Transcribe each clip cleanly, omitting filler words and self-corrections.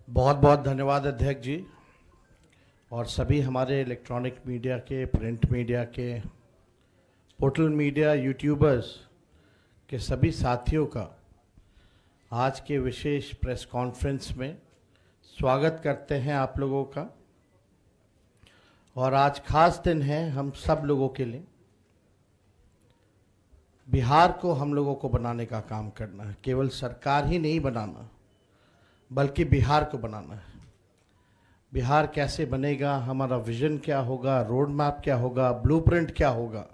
बहुत बहुत धन्यवाद अध्यक्ष जी और सभी हमारे इलेक्ट्रॉनिक मीडिया के, प्रिंट मीडिया के, पोर्टल मीडिया, यूट्यूबर्स के सभी साथियों का आज के विशेष प्रेस कॉन्फ्रेंस में स्वागत करते हैं आप लोगों का। और आज खास दिन है हम सब लोगों के लिए। बिहार को हम लोगों को बनाने का काम करना है, केवल सरकार ही नहीं बनाना बल्कि बिहार को बनाना है। बिहार कैसे बनेगा, हमारा विजन क्या होगा, रोड मैप क्या होगा, ब्लूप्रिंट क्या होगा,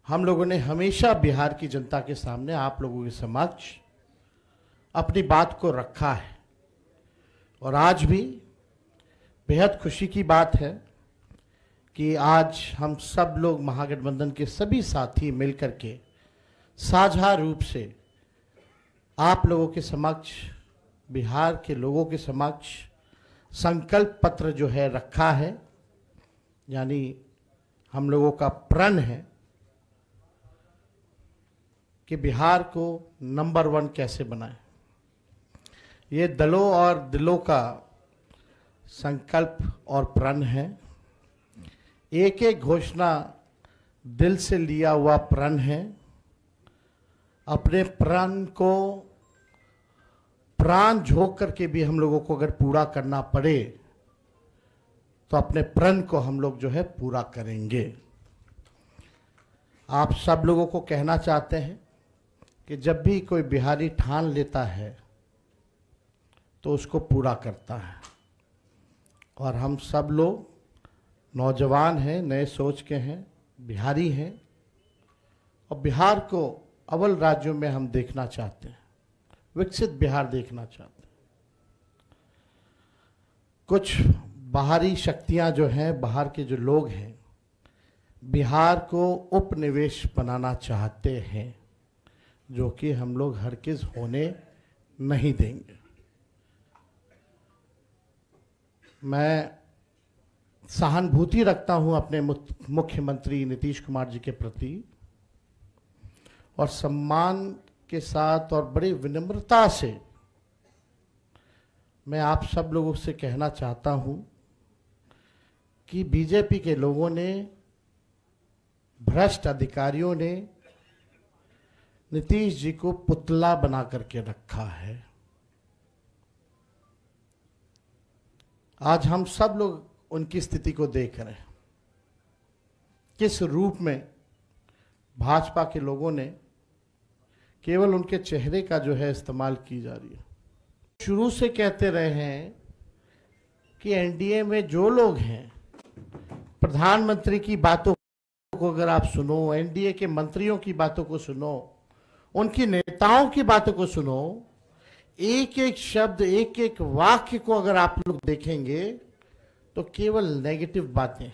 हम लोगों ने हमेशा बिहार की जनता के सामने, आप लोगों के समक्ष अपनी बात को रखा है। और आज भी बेहद खुशी की बात है कि आज हम सब लोग महागठबंधन के सभी साथी मिलकर के साझा रूप से आप लोगों के समक्ष, बिहार के लोगों के समक्ष संकल्प पत्र जो है रखा है। यानी हम लोगों का प्रण है कि बिहार को नंबर 1 कैसे बनाएं। ये दलों और दिलों का संकल्प और प्रण है। एक एक घोषणा दिल से लिया हुआ प्रण है। अपने प्रण को प्राण झोंक करके भी हम लोगों को अगर पूरा करना पड़े तो अपने प्रण को हम लोग जो है पूरा करेंगे। आप सब लोगों को कहना चाहते हैं कि जब भी कोई बिहारी ठान लेता है तो उसको पूरा करता है। और हम सब लोग नौजवान हैं, नए सोच के हैं, बिहारी हैं और बिहार को अव्वल राज्यों में हम देखना चाहते हैं, विकसित बिहार देखना चाहते हैं। कुछ बाहरी शक्तियां जो हैं, बाहर के जो लोग हैं, बिहार को उपनिवेश बनाना चाहते हैं, जो कि हम लोग हरगिज़ होने नहीं देंगे। मैं सहानुभूति रखता हूं अपने मुख्यमंत्री नीतीश कुमार जी के प्रति और सम्मान के साथ और बड़ी विनम्रता से मैं आप सब लोगों से कहना चाहता हूं कि बीजेपी के लोगों ने, भ्रष्ट अधिकारियों ने नीतीश जी को पुतला बना करके रखा है। आज हम सब लोग उनकी स्थिति को देख रहे हैं, किस रूप में भाजपा के लोगों ने केवल उनके चेहरे का जो है इस्तेमाल की जा रही है। शुरू से कहते रहे हैं कि एनडीए में जो लोग हैं, प्रधानमंत्री की बातों को अगर आप सुनो, एनडीए के मंत्रियों की बातों को सुनो, उनकी नेताओं की बातों को सुनो, एक एक शब्द, एक एक वाक्य को अगर आप लोग देखेंगे तो केवल नेगेटिव बातें,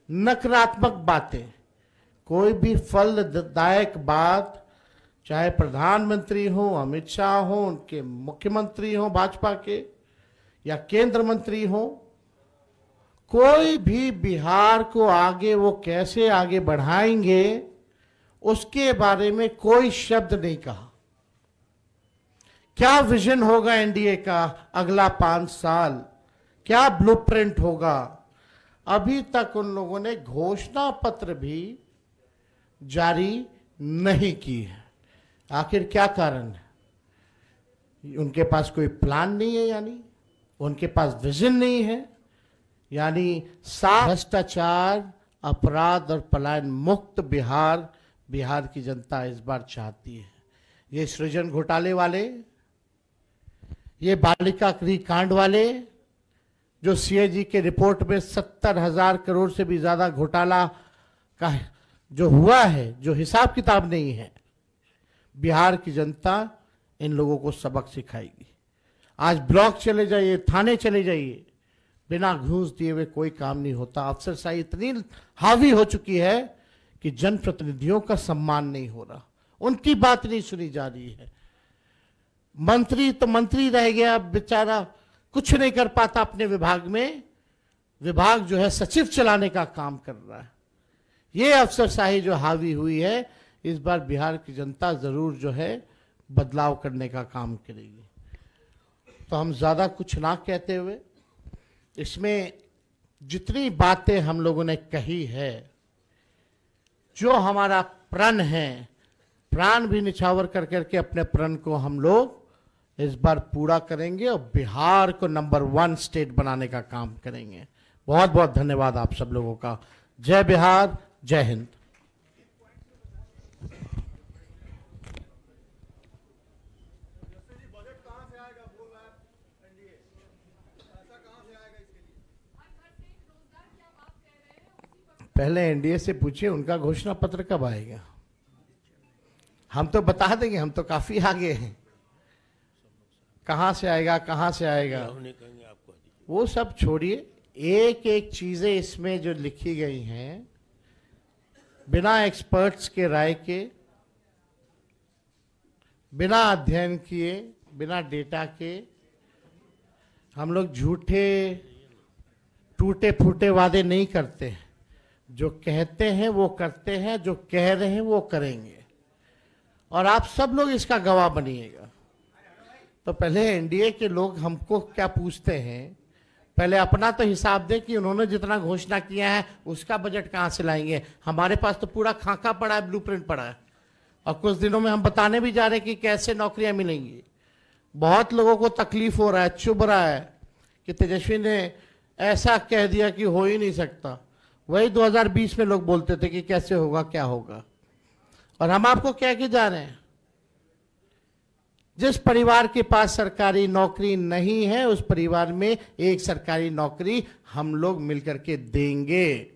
नकारात्मक बातें, कोई भी फलदायक बात, चाहे प्रधानमंत्री हो, अमित शाह हो, उनके मुख्यमंत्री हो भाजपा के, या केंद्र मंत्री हो, कोई भी बिहार को आगे वो कैसे आगे बढ़ाएंगे उसके बारे में कोई शब्द नहीं कहा। क्या विजन होगा एनडीए का अगला 5 साल, क्या ब्लूप्रिंट होगा, अभी तक उन लोगों ने घोषणा पत्र भी जारी नहीं की है। आखिर क्या कारण है? उनके पास कोई प्लान नहीं है, यानी उनके पास विजन नहीं है। यानी भ्रष्टाचार, अपराध और पलायन मुक्त बिहार की जनता इस बार चाहती है। ये सृजन घोटाले वाले, ये बालिका गृह कांड वाले, जो सीएजी के रिपोर्ट में 70,000 करोड़ से भी ज्यादा घोटाला का जो हुआ है, जो हिसाब किताब नहीं है, बिहार की जनता इन लोगों को सबक सिखाएगी। आज ब्लॉक चले जाइए, थाने चले जाइए, बिना घूस दिए हुए कोई काम नहीं होता। अफसरशाही इतनी हावी हो चुकी है कि जनप्रतिनिधियों का सम्मान नहीं हो रहा, उनकी बात नहीं सुनी जा रही है। मंत्री तो मंत्री रह गया, बेचारा कुछ नहीं कर पाता अपने विभाग में, विभाग जो है सचिव चलाने का काम कर रहा है। ये अफसरशाही जो हावी हुई है, इस बार बिहार की जनता जरूर जो है बदलाव करने का काम करेगी। तो हम ज़्यादा कुछ ना कहते हुए, इसमें जितनी बातें हम लोगों ने कही है, जो हमारा प्रण है, प्राण भी निछावर कर करके अपने प्रण को हम लोग इस बार पूरा करेंगे और बिहार को नंबर 1 स्टेट बनाने का काम करेंगे। बहुत बहुत धन्यवाद आप सब लोगों का। जय बिहार, जय हिंद। पहले एनडीए से पूछिए उनका घोषणा पत्र कब आएगा। हम तो बता देंगे, हम तो काफी आगे हैं। कहां से आएगा, कहां से आएगा, वो सब छोड़िए। एक एक चीजें इसमें जो लिखी गई हैं, बिना एक्सपर्ट्स के राय के, बिना अध्ययन किए, बिना डेटा के, हम लोग झूठे टूटे फूटे वादे नहीं करते हैं। जो कहते हैं वो करते हैं, जो कह रहे हैं वो करेंगे, और आप सब लोग इसका गवाह बनिएगा। तो पहले एनडीए के लोग हमको क्या पूछते हैं, पहले अपना तो हिसाब दें कि उन्होंने जितना घोषणा किया है उसका बजट कहाँ से लाएंगे। हमारे पास तो पूरा खाका पड़ा है, ब्लूप्रिंट पड़ा है, और कुछ दिनों में हम बताने भी जा रहे हैं कि कैसे नौकरियां मिलेंगी। बहुत लोगों को तकलीफ हो रहा है, चुभ रहा है कि तेजस्वी ने ऐसा कह दिया कि हो ही नहीं सकता। वही 2020 में लोग बोलते थे कि कैसे होगा, क्या होगा, और हम आपको कह के जा रहे हैं, जिस परिवार के पास सरकारी नौकरी नहीं है उस परिवार में एक सरकारी नौकरी हम लोग मिलकर के देंगे।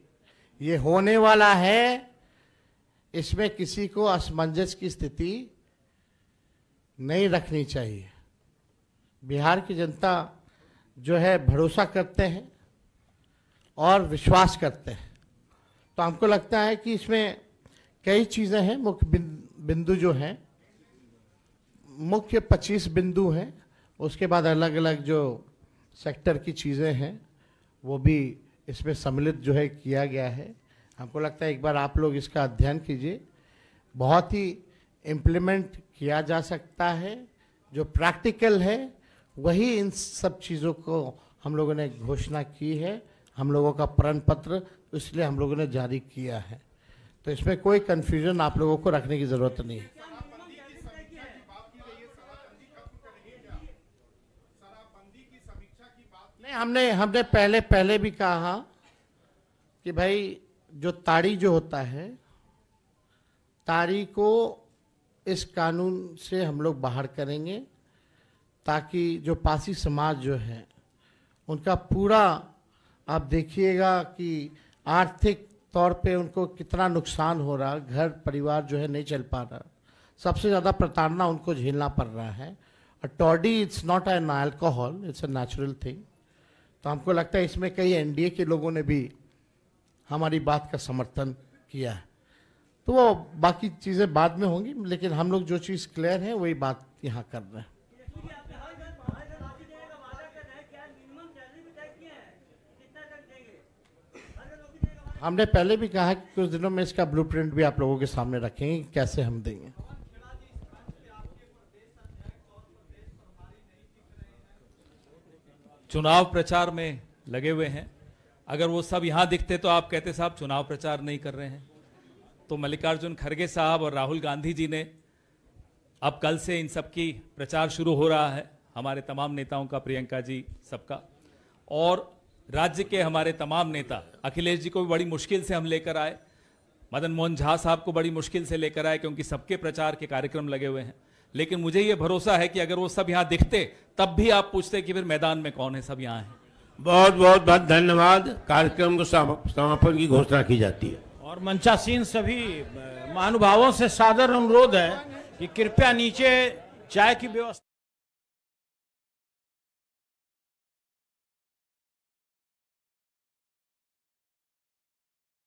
ये होने वाला है, इसमें किसी को असमंजस की स्थिति नहीं रखनी चाहिए। बिहार की जनता जो है भरोसा करते हैं और विश्वास करते हैं, तो हमको लगता है कि इसमें कई चीज़ें हैं। मुख्य बिंदु जो हैं, मुख्य 25 बिंदु हैं, उसके बाद अलग अलग जो सेक्टर की चीज़ें हैं वो भी इसमें सम्मिलित जो है किया गया है। हमको लगता है एक बार आप लोग इसका अध्ययन कीजिए, बहुत ही इम्प्लीमेंट किया जा सकता है। जो प्रैक्टिकल है वही इन सब चीज़ों को हम लोगों ने घोषणा की है, हम लोगों का प्रण पत्र इसलिए हम लोगों ने जारी किया है। तो इसमें कोई कन्फ्यूजन आप लोगों को रखने की ज़रूरत नहीं है। नहीं, हमने पहले भी कहा कि भाई जो ताड़ी जो होता है, ताड़ी को इस कानून से हम लोग बाहर करेंगे, ताकि जो पासी समाज जो है उनका पूरा, आप देखिएगा कि आर्थिक तौर पे उनको कितना नुकसान हो रहा, घर परिवार जो है नहीं चल पा रहा, सबसे ज़्यादा प्रताड़ना उनको झेलना पड़ रहा है। और toddy it's not an alcohol, it's a natural thing. तो हमको लगता है इसमें कई एनडीए के लोगों ने भी हमारी बात का समर्थन किया है। तो वो बाकी चीज़ें बाद में होंगी, लेकिन हम लोग जो चीज़ क्लियर है वही बात यहाँ कर रहे हैं। हमने पहले भी कहा कि कुछ दिनों में इसका ब्लूप्रिंट भी आप लोगों के सामने रखेंगे कि कैसे हम देंगे। चुनाव प्रचार में लगे हुए हैं, अगर वो सब यहाँ दिखते तो आप कहते साहब चुनाव प्रचार नहीं कर रहे हैं। तो मल्लिकार्जुन खड़गे साहब और राहुल गांधी जी ने, अब कल से इन सब की प्रचार शुरू हो रहा है, हमारे तमाम नेताओं का, प्रियंका जी सबका, और राज्य के हमारे तमाम नेता, अखिलेश जी को भी बड़ी मुश्किल से हम लेकर आए, मदन मोहन झा साहब को बड़ी मुश्किल से लेकर आए, क्योंकि सबके प्रचार के कार्यक्रम लगे हुए हैं। लेकिन मुझे ये भरोसा है कि अगर वो सब यहाँ दिखते तब भी आप पूछते कि फिर मैदान में कौन है, सब यहाँ है। बहुत बहुत बहुत धन्यवाद। कार्यक्रम को समापन की घोषणा की जाती है। और मंचासीन सभी महानुभावों से सादर अनुरोध है कि कृपया नीचे चाय की व्यवस्था